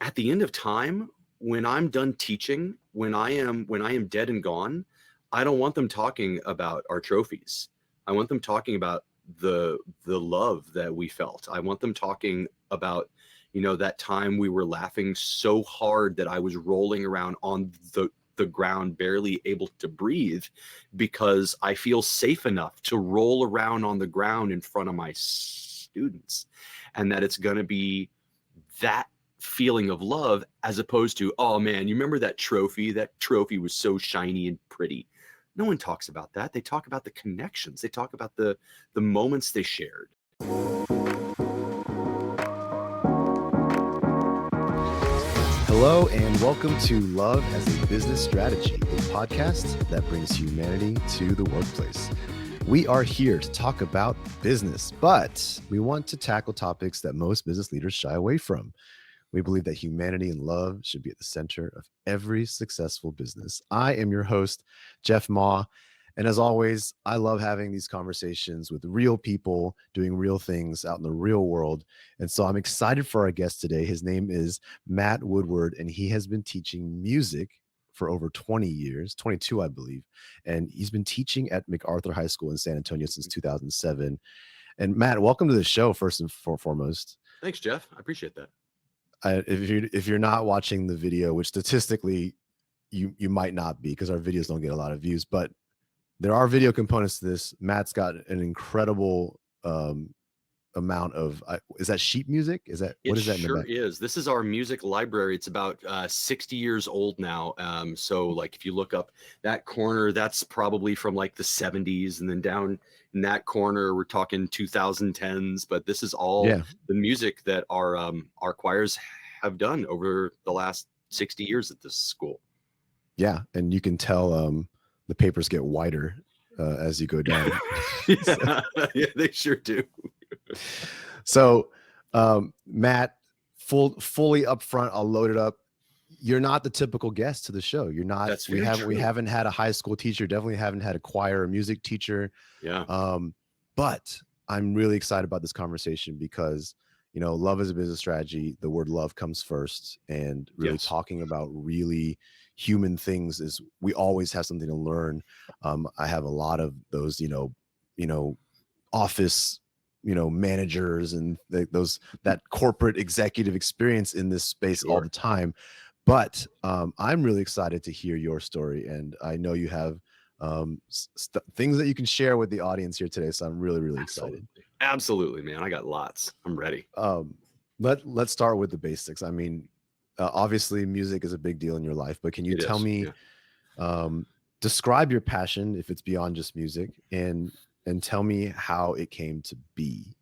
at the end of time, when I'm done teaching, when I am dead and gone, I don't want them talking about our trophies. I want them talking about the love that we felt. I want them talking about, that time we were laughing so hard that I was rolling around on the ground, barely able to breathe, because I feel safe enough to roll around on the ground in front of my students, and that it's going to be that feeling of love, as opposed to, oh man, you remember that trophy? That trophy was so shiny and pretty. No one talks about that. They talk about the connections. They talk about the moments they shared. Hello and welcome to Love as a Business Strategy, a podcast that brings humanity to the workplace. We are here to talk about business, but we want to tackle topics that most business leaders shy away from. We believe that humanity and love should be at the center of every successful business. I am your host, Jeff Ma. And as always, I love having these conversations with real people doing real things out in the real world. And so I'm excited for our guest today. His name is Matt Woodward, and he has been teaching music for over 20 years, 22, I believe. And he's been teaching at MacArthur High School in San Antonio since 2007. And Matt, welcome to the show, first and foremost. Thanks, Jeff. I appreciate that. If you're not watching the video, which statistically you might not be because our videos don't get a lot of views, but there are video components to this. Matt's got an incredible amount of, is that sheet music? What is that? It sure is. This is our music library. It's about 60 years old now. So like if you look up that corner, that's probably from like the 70s, and then down in that corner, we're talking 2010s, but this is all the music that our choirs have done over the last 60 years at this school. Yeah. And you can tell the papers get wider as you go down. Yeah, they sure do. So, Matt, fully up front, I'll load it up. You're not the typical guest to the show. You're not. That's we haven't had a high school teacher. Definitely haven't had a choir or music teacher. Yeah. But I'm really excited about this conversation because, love is a business strategy. The word love comes first, and really talking about really human things is, we always have something to learn. I have a lot of those, office, managers and that corporate executive experience in this space all the time. But I'm really excited to hear your story, and I know you have things that you can share with the audience here today. So I'm really, really excited. Absolutely, man. I got lots. I'm ready. Let's start with the basics. I mean, obviously music is a big deal in your life, but can you tell me, describe your passion, if it's beyond just music, and tell me how it came to be.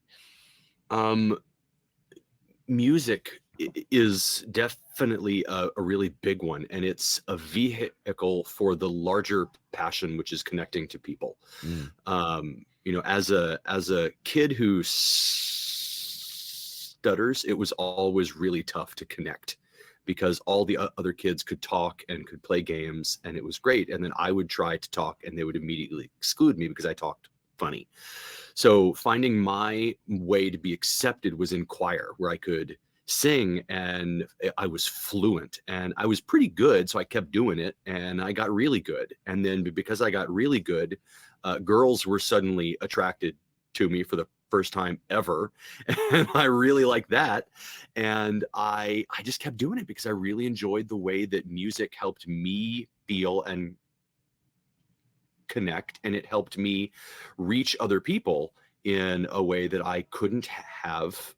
Music is definitely a really big one, and it's a vehicle for the larger passion, which is connecting to people. As a kid who stutters, it was always really tough to connect, because all the other kids could talk and could play games, and it was great. And then I would try to talk, and they would immediately exclude me because I talked funny. So finding my way to be accepted was in choir, where I could sing and I was fluent and I was pretty good. So I kept doing it and I got really good. And then because I got really good, girls were suddenly attracted to me for the first time ever. And I really liked that. And I just kept doing it because I really enjoyed the way that music helped me feel and connect, and it helped me reach other people in a way that I couldn't have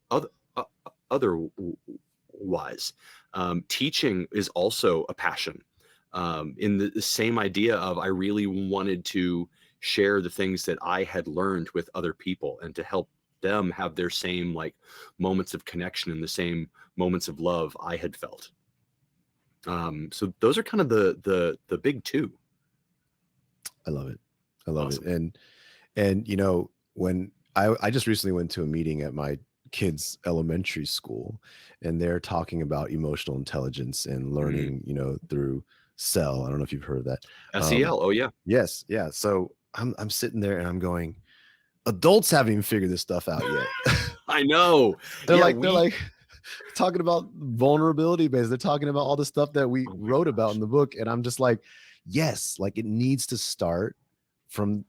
otherwise. Teaching is also a passion, in the same idea of, I really wanted to share the things that I had learned with other people, and to help them have their same moments of connection and the same moments of love I had felt. So those are kind of the big two. I love it. I love it. And when I just recently went to a meeting at my kids' elementary school, and they're talking about emotional intelligence and learning, through SEL. I don't know if you've heard of that. SEL. Oh yeah. Yes. Yeah. So I'm sitting there and I'm going, adults haven't even figured this stuff out yet. I know. They're like, talking about vulnerability based. They're talking about all the stuff that we Oh my wrote about gosh. in the book. And I'm just like, yes, like it needs to start from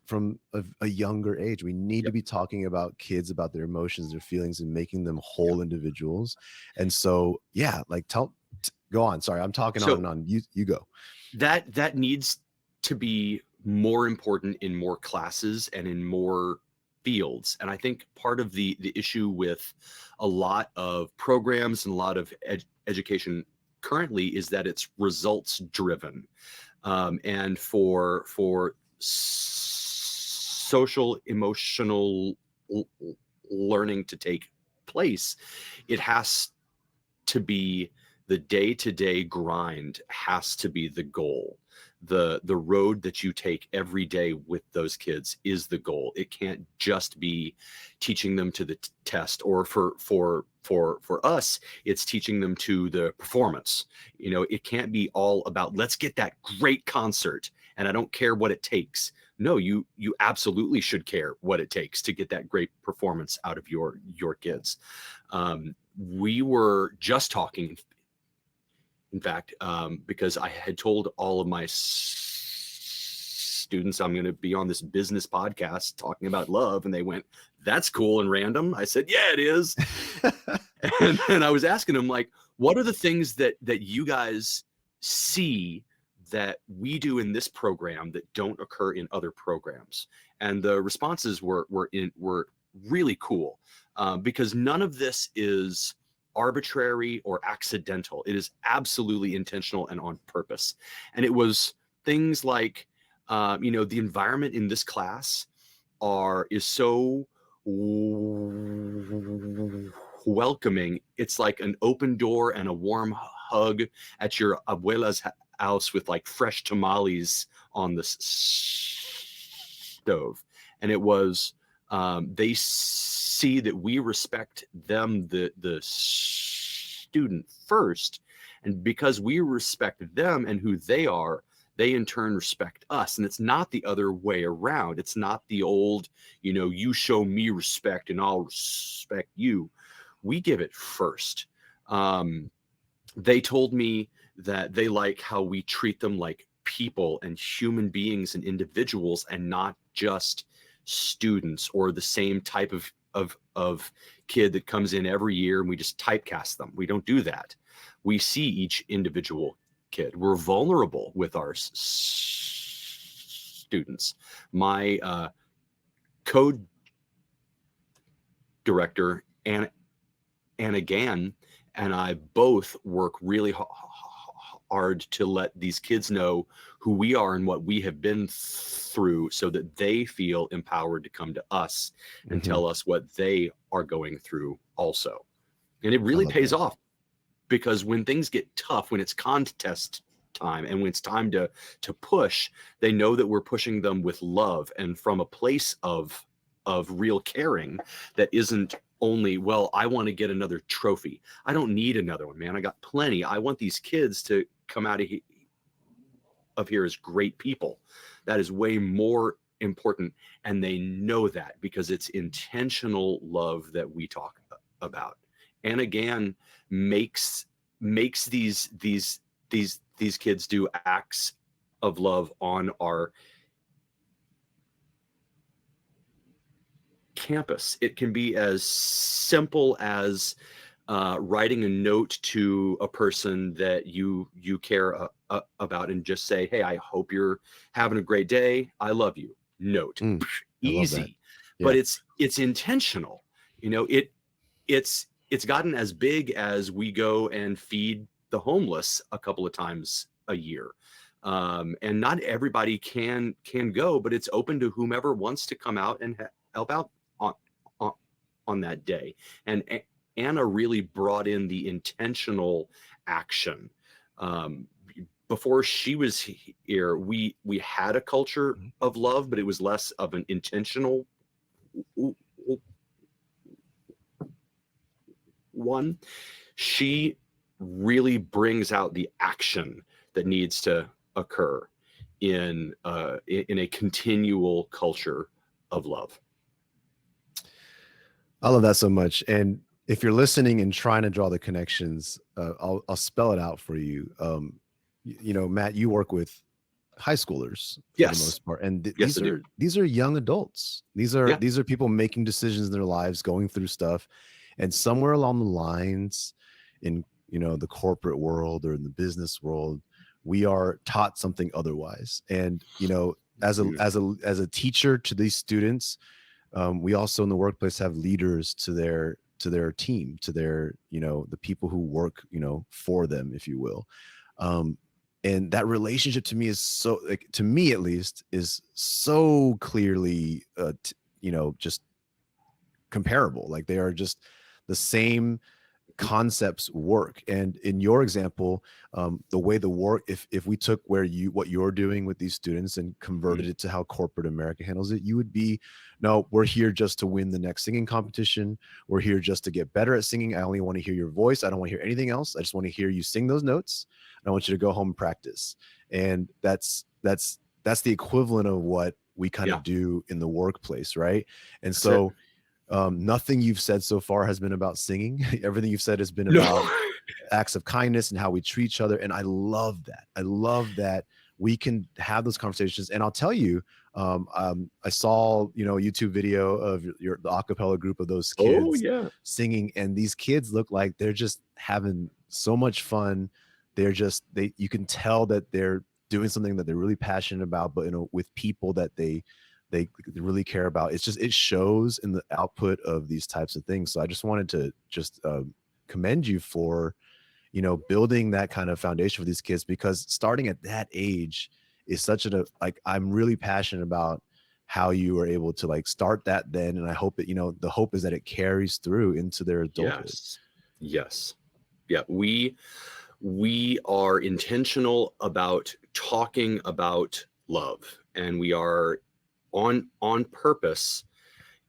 a younger age. We need to Yep. be talking about kids, about their emotions, their feelings, and making them whole individuals. And so, yeah, like go on. Sorry, I'm talking on and So on. You go. that needs to be more important in more classes and in more fields. And I think part of the issue with a lot of programs and a lot of education currently is that it's results driven. And for social emotional learning to take place, it has to be the day-to-day grind has to be the goal. The road that you take every day with those kids is the goal. It can't just be teaching them to the test, or for us, it's teaching them to the performance. You know, it can't be all about let's get that great concert and I don't care what it takes. No, you absolutely should care what it takes to get that great performance out of your kids. We were just talking, in fact, because I had told all of my students I'm going to be on this business podcast talking about love, and they went, "That's cool and random." I said, "Yeah, it is." And I was asking them, like, what are the things that you guys see that we do in this program that don't occur in other programs? And the responses were really cool, because none of this is arbitrary or accidental. It is absolutely intentional and on purpose. And it was things like, the environment in this class is so welcoming. It's like an open door and a warm hug at your abuela's house with like fresh tamales on the stove. And it was, they see that we respect them, the student first, and because we respect them and who they are, they in turn respect us. And it's not the other way around. It's not the old, you show me respect and I'll respect you. We give it first. They told me that they like how we treat them like people and human beings and individuals, and not just students or the same type of kid that comes in every year and we just typecast them. We don't do that. We see each individual kid. We're vulnerable with our students. My co-director and again, and I both work really hard to let these kids know who we are and what we have been through, so that they feel empowered to come to us and tell us what they are going through also. And it really pays off, because when things get tough, when it's contest time and when it's time to push, they know that we're pushing them with love and from a place of real caring that isn't only, well, I want to get another trophy. I don't need another one, man. I got plenty. I want these kids to come out of here as great people. That is way more important. And they know that because it's intentional love that we talk about. And again, makes these kids do acts of love on our campus. It can be as simple as writing a note to a person that you care about, and just say, "Hey, I hope you're having a great day. I love you." Note. Easy. Yeah. But it's intentional. It's gotten as big as we go and feed the homeless a couple of times a year. And not everybody can go, but it's open to whomever wants to come out and help out on that day. And Anna really brought in the intentional action. Before she was here, we had a culture of love, but it was less of an intentional one. She really brings out the action that needs to occur in a continual culture of love. I love that so much. And if you're listening and trying to draw the connections, I'll spell it out for you. Matt, you work with high schoolers for the Yes. most part, and Yes, I do. these are young adults. These are Yeah. people making decisions in their lives, going through stuff, and somewhere along the lines, in the corporate world or in the business world, we are taught something otherwise. And as Mhm. a teacher to these students, we also in the workplace have leaders to their team, to their the people who work for them, if you will. And that relationship to me is so, like, to me at least, is so clearly just comparable. Like, they are just the same concepts work. And in your example, the way the work, if we took what you're doing with these students and converted Mhm. it to how corporate America handles it, you would be, no, we're here just to win the next singing competition. We're here just to get better at singing. I only want to hear your voice. I don't want to hear anything else. I just want to hear you sing those notes. I want you to go home and practice. And that's the equivalent of what we kind Yeah, of do in the workplace, right? And that's it. so nothing you've said so far has been about singing. Everything you've said has been No. about acts of kindness and how we treat each other. And I love that. I love that we can have those conversations. And I'll tell you, I saw, a YouTube video of the acapella group of those Oh, kids yeah. singing. And these kids look like they're just having so much fun. You can tell that they're doing something that they're really passionate about, but with people that they really care about. It shows in the output of these types of things. So I just wanted to commend you for building that kind of foundation for these kids, because starting at that age is such like, I'm really passionate about how you were able to like start that then. And I hope that the hope is that it carries through into their adulthood. Yes. Yeah, we are intentional about talking about love, and we are on purpose.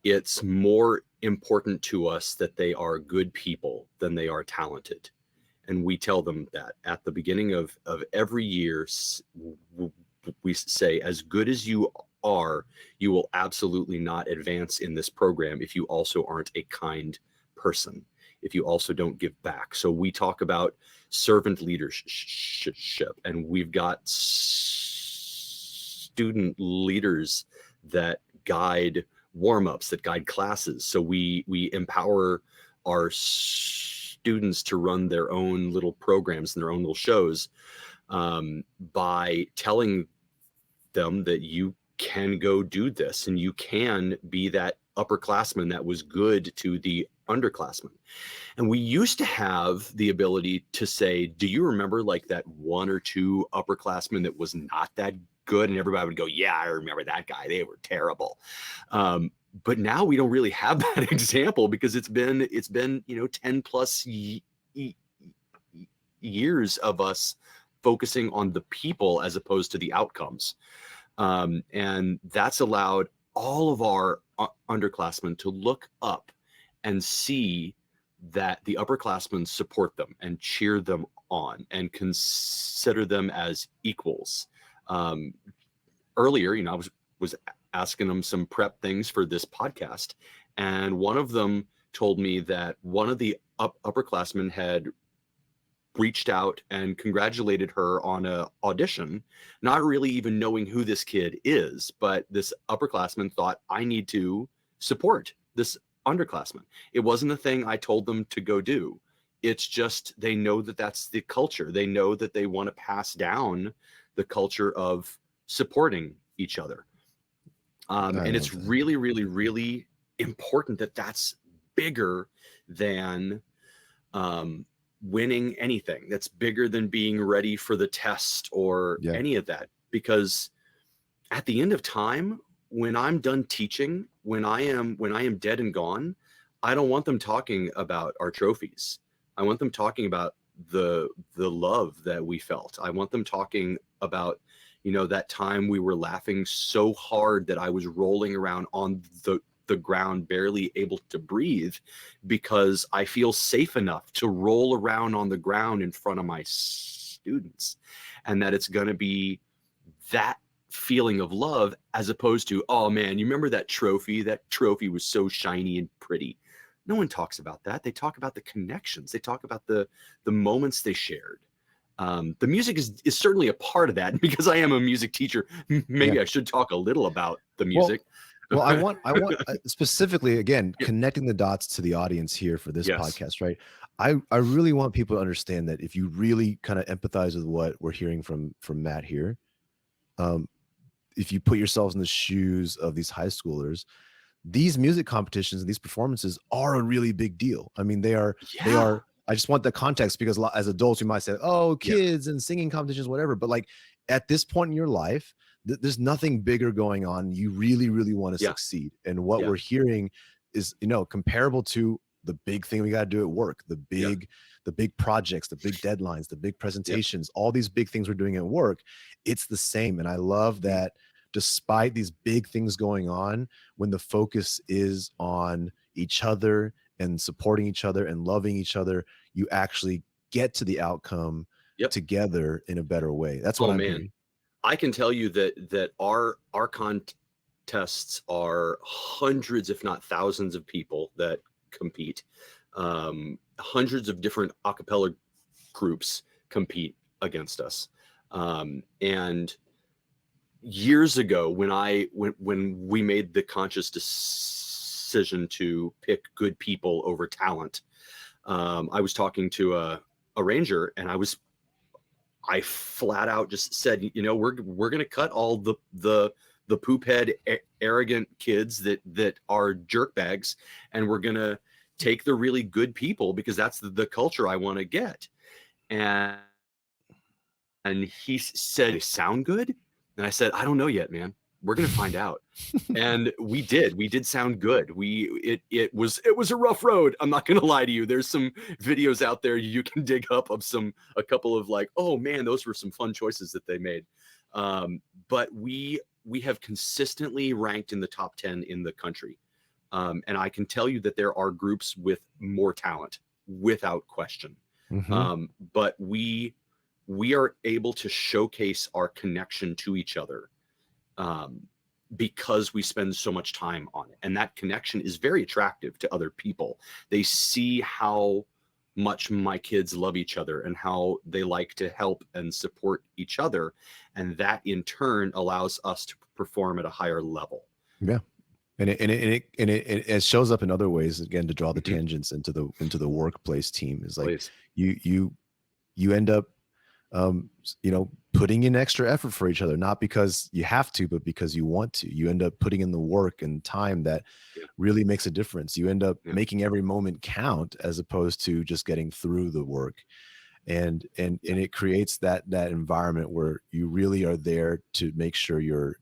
It's more important to us that they are good people than they are talented. And we tell them that at the beginning of every year. We say, as good as you are, you will absolutely not advance in this program if you also aren't a kind person, if you also don't give back. So we talk about servant leadership, and we've got student leaders that guide warm-ups, that guide classes. So we empower our students to run their own little programs and their own little shows, by telling them that you can go do this and you can be that upperclassman that was good to the underclassmen. And we used to have the ability to say, do you remember like that one or two upperclassmen that was not that good? And everybody would go, yeah, I remember that guy. They were terrible. But now we don't really have that example, because it's been 10 plus years of us focusing on the people as opposed to the outcomes. And that's allowed all of our underclassmen to look up and see that the upperclassmen support them and cheer them on and consider them as equals. Earlier, I was asking them some prep things for this podcast, and one of them told me that one of the upperclassmen had reached out and congratulated her on a audition, not really even knowing who this kid is, but this upperclassman thought, I need to support this underclassman. It wasn't a thing I told them to go do. It's just, they know that that's the culture. They know that they want to pass down the culture of supporting each other. And it's really, really, really important that that's bigger than winning anything. That's bigger than being ready for the test or any of that. Because at the end of time, when I'm done teaching, when I am dead and gone, I don't want them talking about our trophies. I want them talking about the love that we felt. I want them talking about, that time we were laughing so hard that I was rolling around on the ground, barely able to breathe, because I feel safe enough to roll around on the ground in front of my students. And that it's going to be that feeling of love, as opposed to, oh man, you remember that trophy? That trophy was so shiny and pretty. No one talks about that. They talk about the connections. They talk about the moments they shared. The music is certainly a part of that. Because I am a music teacher, Yeah. maybe I should talk a little about the Well, music. well, I want specifically, again, Yeah. connecting the dots to the audience here for this Yes. podcast, right? I really want people to understand that if you really kind of empathize with what we're hearing from Matt here, um, if you put yourselves in the shoes of these high schoolers, these music competitions and these performances are a really big deal. I mean, they Yeah. are. I just want the context, because as adults, you might say, "Oh, Yeah. kids and singing competitions, whatever." But like at this point in your life, there's nothing bigger going on. You really, really want to Yeah. succeed, and what Yeah. we're hearing is, comparable to the big thing we got to do at work, Yeah. the big projects, the big deadlines, the big Yep. presentations, all these big things we're doing at work. It's the same, and I love Mm. that. Despite these big things going on, when the focus is on each other and supporting each other and loving each other, you actually get to the outcome Yep. together in a better way. That's what Oh I'm man, hearing. I can tell you that our contests are hundreds, if not thousands, of people that compete. Hundreds of different a cappella groups compete against us. And years ago, when we made the conscious decision to pick good people over talent, I was talking to a ranger, and I flat out just said, we're gonna cut all the poop head, arrogant kids that are jerk bags, and we're gonna take the really good people, because that's the culture I want to get. And he said, "They sound good?" And I said, "I don't know yet, man. We're gonna find out." And we did. We did sound good. It was a rough road. I'm not gonna lie to you. There's some videos out there you can dig up of a couple of, like, oh man, those were some fun choices that they made. But we have consistently ranked in the top 10 in the country. And I can tell you that there are groups with more talent, without question. Mhm. But we are able to showcase our connection to each other, um, because we spend so much time on it. And that connection is very attractive to other people. They see how much my kids love each other and how they like to help and support each other. And that in turn allows us to perform at a higher level. Yeah. And it shows up in other ways, again, to draw the Mhm. tangents into the workplace team, is like Please. you end up putting in extra effort for each other, not because you have to, but because you want to. You end up putting in the work and time that Yeah. really makes a difference. You end up Yeah. making every moment count, as opposed to just getting through the work. And it creates that environment where you really are there to make sure your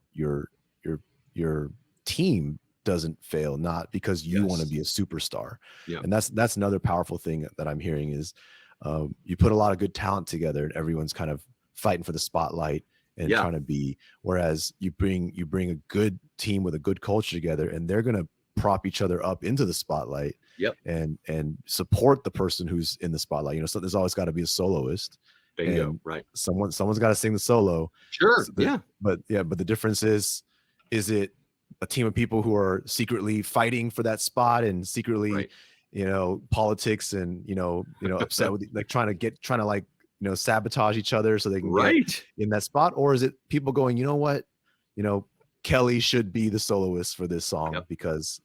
team doesn't fail, not because you want to Yes. be a superstar. Yeah. And that's another powerful thing that I'm hearing is, you put a lot of good talent together and everyone's kind of fighting for the spotlight and Yeah. trying to be, whereas you bring a good team with a good culture together, and they're going to prop each other up into the spotlight Yep. and support the person who's in the spotlight. So there's always got to be a soloist, Bingo. and Right. someone's got to sing the solo. Sure. Yeah. But the difference is it a team of people who are secretly fighting for that spot and secretly, Right. politics and, upset with, like, trying to like, sabotage each other so they can get Right. in that spot? Or is it people going, you know what, Kelly should be the soloist for this song Yep. because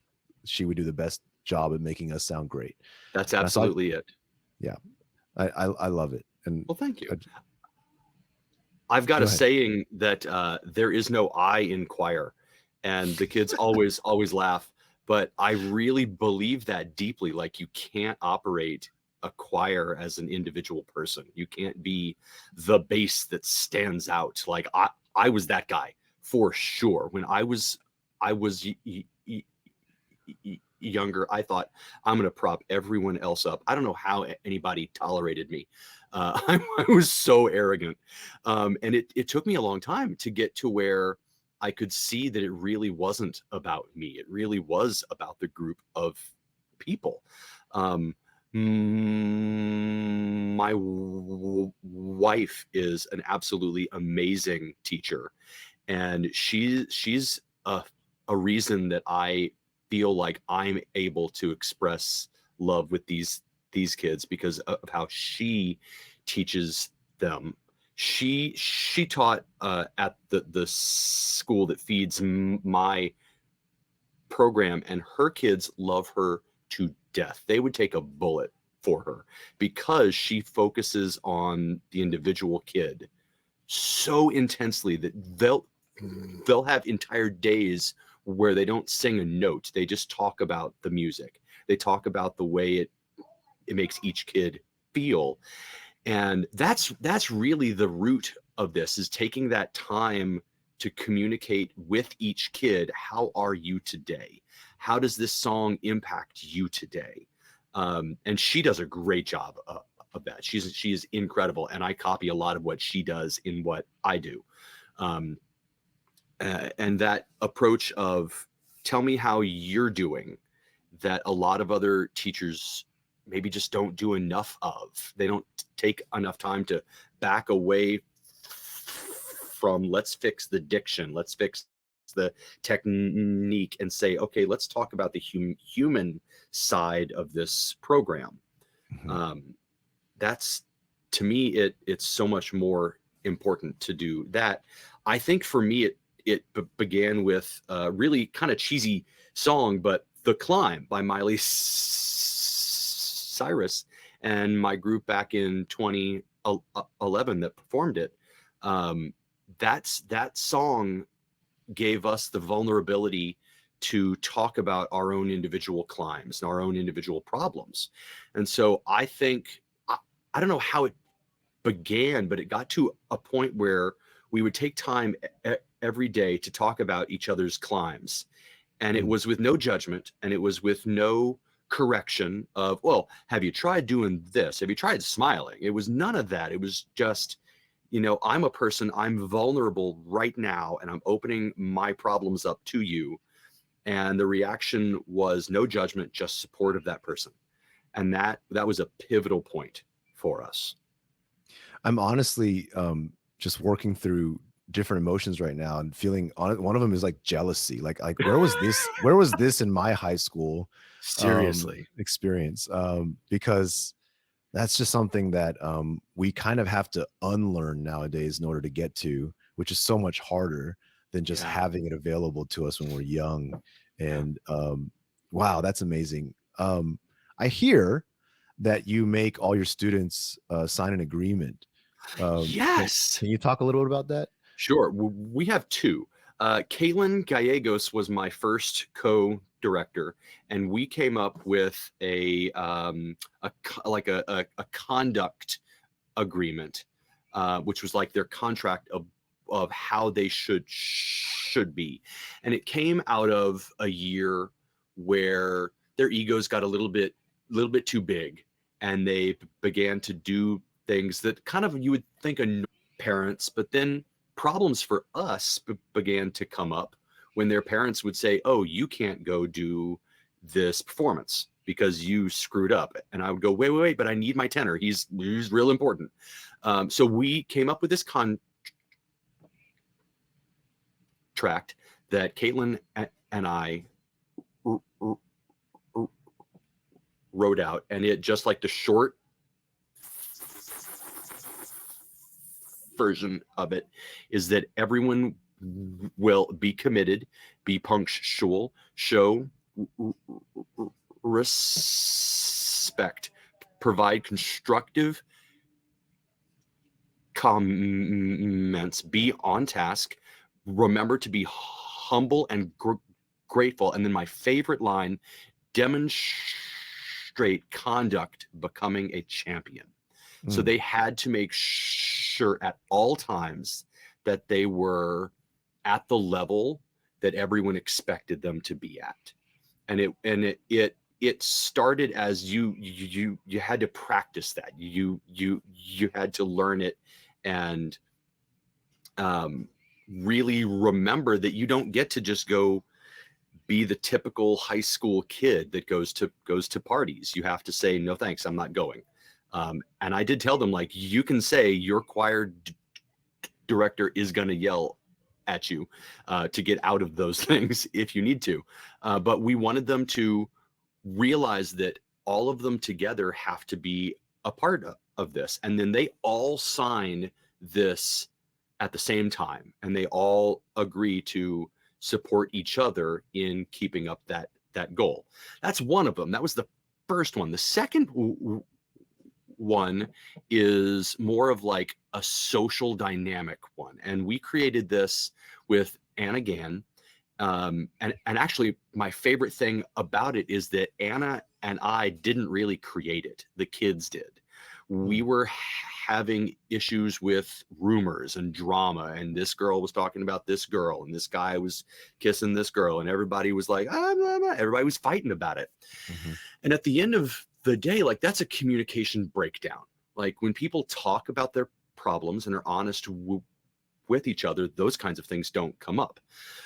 she would do the best job at making us sound great. That's And I saw, absolutely it. yeah, I love it. And Well, thank you. I, I've got go a ahead. saying that there is no I in choir, and the kids always laugh. But I really believe that deeply. Like, you can't operate a choir as an individual person. You can't be the bass that stands out. Like, I was that guy for sure. When I was younger, I thought, I'm going to prop everyone else up. I don't know how anybody tolerated me. I was so arrogant. And it took me a long time to get to where I could see that it really wasn't about me. It really was about the group of people. My wife is an absolutely amazing teacher, and she's a reason that I feel like I'm able to express love with these kids because of how she teaches them. She taught at the school that feeds my program, and her kids love her to death. They would take a bullet for her because she focuses on the individual kid so intensely that they'll have entire days where they don't sing a note. They just talk about the music. They talk about the way it makes each kid feel. And that's really the root of this, is taking that time to communicate with each kid. How are you today? How does this song impact you today? And she does a great job of that. She is incredible, and I copy a lot of what she does in what I do. And that approach of tell me how you're doing, that a lot of other teachers maybe just don't do enough of. They don't take enough time to back away from let's fix the diction, let's fix the technique, and say, okay, let's talk about the human side of this program. That's, to me, it's so much more important to do that. I think for me, it began with a really kind of cheesy song, but The Climb by Miley Cyrus and my group back in 2011 that performed it. That song gave us the vulnerability to talk about our own individual climbs and our own individual problems. And so I think, I don't know how it began, but it got to a point where we would take time every day to talk about each other's climbs. And it was with no judgment, and it was with no correction of, well, have you tried doing this? Have you tried smiling? It was none of that. It was just, I'm a person, I'm vulnerable right now, and I'm opening my problems up to you. And the reaction was no judgment, just support of that person. And that was a pivotal point for us. I'm honestly just working through different emotions right now and feeling on it. One of them is like jealousy. Like where was this in my high school Seriously experience? Because that's just something that we kind of have to unlearn nowadays in order to get to, which is so much harder than just having it available to us when we're young. And wow, that's amazing. I hear that you make all your students sign an agreement. Yes. Can you talk a little bit about that? Sure. We have two. Caitlin Gallegos was my first co-director, and we came up with a conduct agreement, which was like their contract of how they should be. And it came out of a year where their egos got a little bit too big, and they began to do things that kind of you would think annoy parents, but then problems for us began to come up when their parents would say, oh, you can't go do this performance because you screwed up. And I would go, wait, but I need my tenor. He's real important. So we came up with this contract that Caitlin and I wrote out, and it just like the short version of it is that everyone will be committed, be punctual, show respect, provide constructive comments, be on task, remember to be humble and grateful. And then my favorite line, demonstrate conduct, becoming a champion. So they had to make sure at all times that they were at the level that everyone expected them to be at. And it started as you had to practice that. You had to learn it and really remember that you don't get to just go be the typical high school kid that goes to parties. You have to say, no, thanks, I'm not going. And I did tell them, like, you can say your choir director is going to yell at you to get out of those things if you need to. But we wanted them to realize that all of them together have to be a part of this. And then they all sign this at the same time, and they all agree to support each other in keeping up that goal. That's one of them. That was the first one. The second one is more of like a social dynamic one, and we created this with Anna Gann. And actually, my favorite thing about it is that Anna and I didn't really create it. The kids did. We were having issues with rumors and drama, and this girl was talking about this girl, and this guy was kissing this girl, and everybody was like, ah, blah, blah. Everybody was fighting about it. And at the end of the day, like, that's a communication breakdown. Like, when people talk about their problems and are honest with each other, those kinds of things don't come up.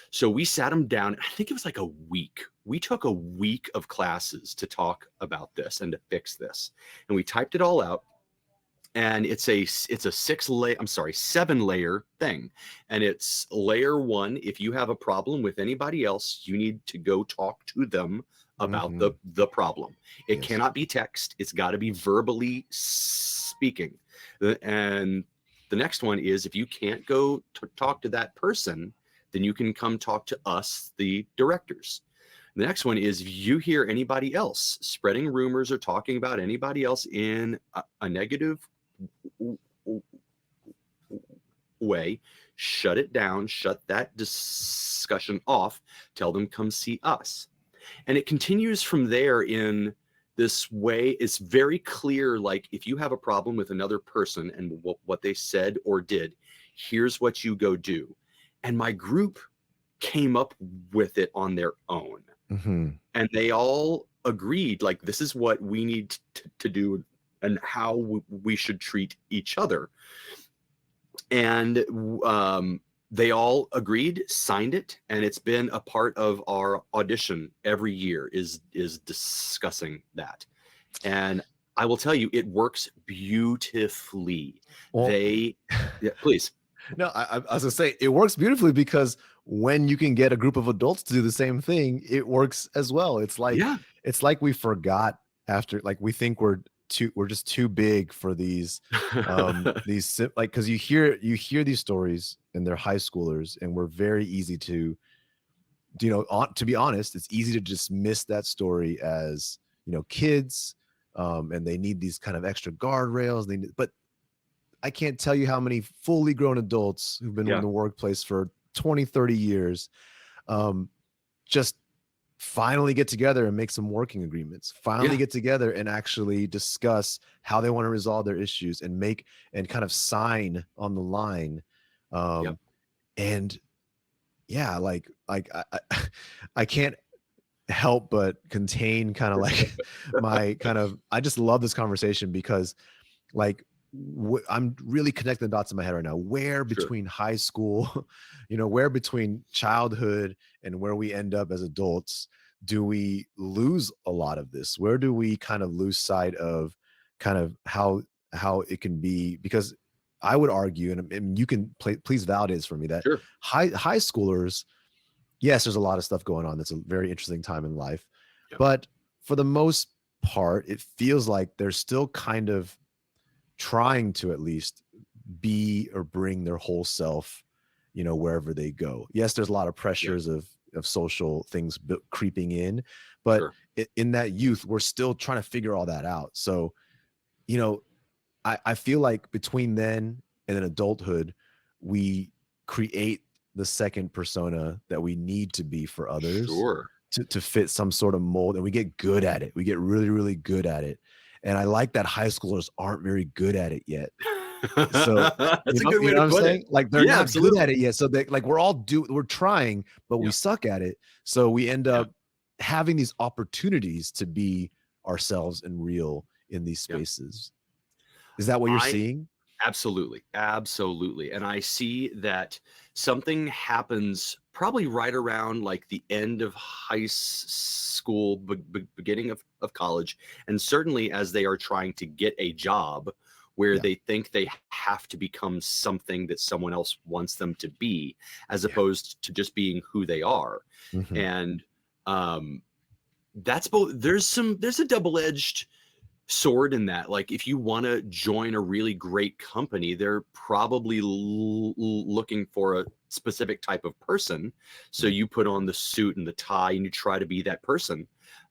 So we sat them down. I think it was like a week. We took a week of classes to talk about this and to fix this. And we typed it all out. And it's a 7-layer thing. And it's layer 1. If you have a problem with anybody else, you need to go talk to them about the problem. It cannot be text. It's got to be verbally speaking. And the next one is, if you can't go to talk to that person, then you can come talk to us, the directors. The next one is, if you hear anybody else spreading rumors or talking about anybody else in a negative way, shut it down, shut that discussion off, tell them come see us. And it continues from there in this way. It's very clear, like, if you have a problem with another person and what they said or did, here's what you go do. And my group came up with it on their own. And they all agreed, like, this is what we need to do and how we should treat each other. And they all agreed, signed it, and it's been a part of our audition every year, is discussing that. And I will tell you, it works beautifully. Well, please. No, I was gonna say, it works beautifully because when you can get a group of adults to do the same thing, it works as well. It's like, it's like we forgot after, like, we think we're just too big for these like, because you hear these stories and they're high schoolers, and we're very easy to, to be honest, it's easy to dismiss that story as, kids, and they need these kind of extra guardrails. But I can't tell you how many fully grown adults who've been in the workplace for 20, 30 years, just finally get together and make some working agreements, get together and actually discuss how they want to resolve their issues and kind of sign on the line. And I can't help but contain kind of like my kind of, I just love this conversation because, like, I'm really connecting the dots in my head right now. Where between high school, where between childhood and where we end up as adults, do we lose a lot of this? Where do we kind of lose sight of kind of how it can be? Because I would argue, and you can please validate this for me, that high schoolers, yes, there's a lot of stuff going on. That's a very interesting time in life, but for the most part, it feels like they're still kind of trying to at least be or bring their whole self, wherever they go. Yes, there's a lot of pressures of social things creeping in, but in that youth, we're still trying to figure all that out. So, I feel like between then and then adulthood, we create the second persona that we need to be for others to fit some sort of mold, and we get good at it. We get really, really good at it. And I like that high schoolers aren't very good at it yet. So that's a good way to put it. Like, they're not good at it yet. So like, we're trying, but we suck at it. So we end up having these opportunities to be ourselves and real in these spaces. Is that what you're seeing? Absolutely. Absolutely. And I see that something happens probably right around like the end of high school, beginning of college, and certainly as they are trying to get a job where they think they have to become something that someone else wants them to be, as opposed to just being who they are. And that's both. There's a double-edged sword in that. Like, if you want to join a really great company, they're probably looking for a specific type of person. So you put on the suit and the tie and you try to be that person.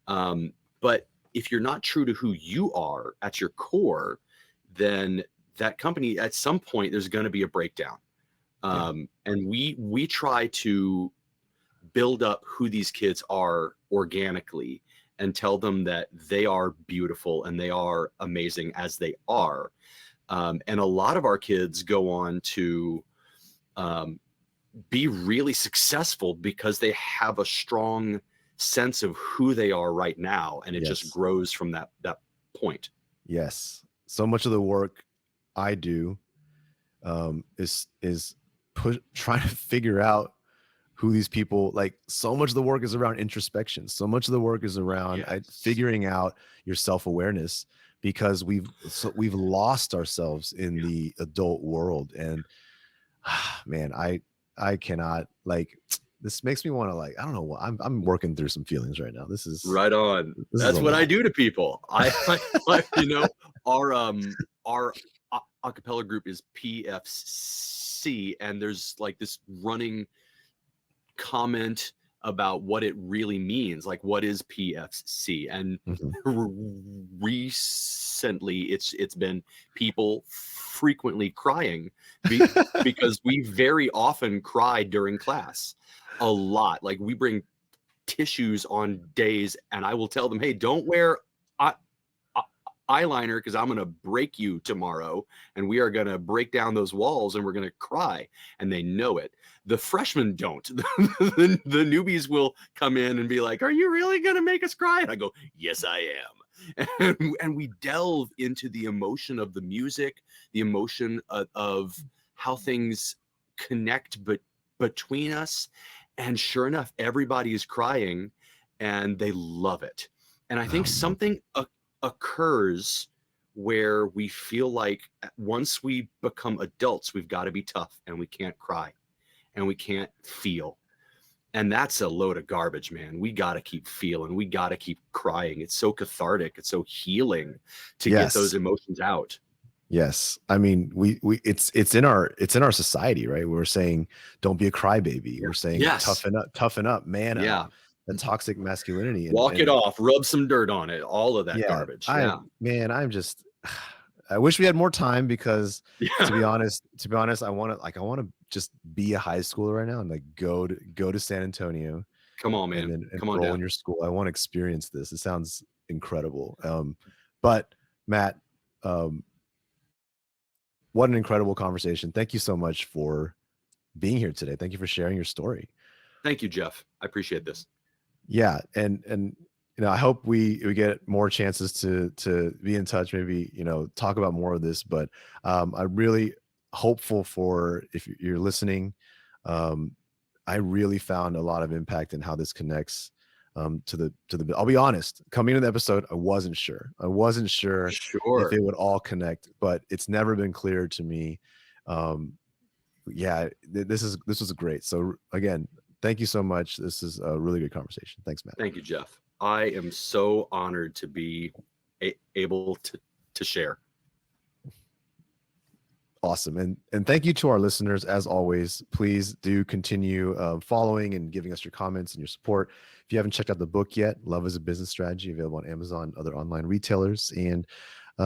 But if you're not true to who you are at your core, then that company, at some point, there's going to be a breakdown. And we try to build up who these kids are organically and tell them that they are beautiful and they are amazing as they are. And a lot of our kids go on to be really successful because they have a strong sense of who they are right now. And it just grows from that point. Yes. So much of the work I do is trying to figure out who these people, like, so much of the work is around introspection. So much of the work is around figuring out your self-awareness, because we've lost ourselves in the adult world. And man, I cannot, like, this makes me want to, like, I don't know what, I'm working through some feelings right now. This is right on. That's what I do to people. I you know, our acapella group is PFC, and there's like this running comment about what it really means, like, what is PFC? And recently it's been people frequently crying because we very often cry during class, a lot. Like, we bring tissues on days, and I will tell them, hey, don't wear eyeliner because I'm going to break you tomorrow, and we are going to break down those walls and we're going to cry. And they know it. The freshmen don't. The newbies will come in and be like, are you really going to make us cry? And I go, yes, I am. And we delve into the emotion of the music, the emotion of how things connect between us. And sure enough, everybody is crying and they love it. And I think something occurs where we feel like once we become adults, we've got to be tough and we can't cry and we can't feel. And that's a load of garbage, man. We got to keep feeling. We got to keep crying. It's so cathartic. It's so healing to get those emotions out. Yes. I mean, it's in our society, right? We're saying, don't be a crybaby. We're saying, toughen up, man up. And toxic masculinity. Walk it off, rub some dirt on it, all of that garbage. I wish we had more time, because to be honest, I want to just be a high schooler right now and like go to San Antonio. Come on, man. And then Come on enroll down in your school. I want to experience this. It sounds incredible. But Matt, what an incredible conversation. Thank you so much for being here today. Thank you for sharing your story. Thank you, Jeff. I appreciate this. Yeah. And you know, I hope we get more chances to be in touch, maybe, you know, talk about more of this, but I'm really hopeful for, if you're listening, I really found a lot of impact in how this connects to the, I'll be honest, coming into the episode, I wasn't sure if it would all connect, but it's never been clear to me. This was great. So again, thank you so much. This is a really good conversation. Thanks, Matt. Thank you, Jeff. I am so honored to be able to share. Awesome. And thank you to our listeners. As always, please do continue following and giving us your comments and your support. If you haven't checked out the book yet, Love is a Business Strategy, available on Amazon, other online retailers, and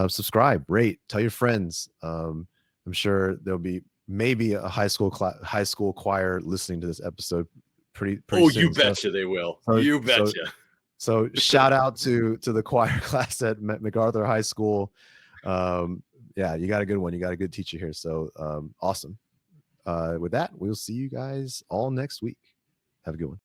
subscribe, rate, tell your friends. I'm sure there'll be maybe a high school choir listening to this episide pretty soon. You betcha they will. You betcha. So shout out to the choir class at MacArthur High School. You got a good one. You got a good teacher here. So awesome. With that, we'll see you guys all next week. Have a good one.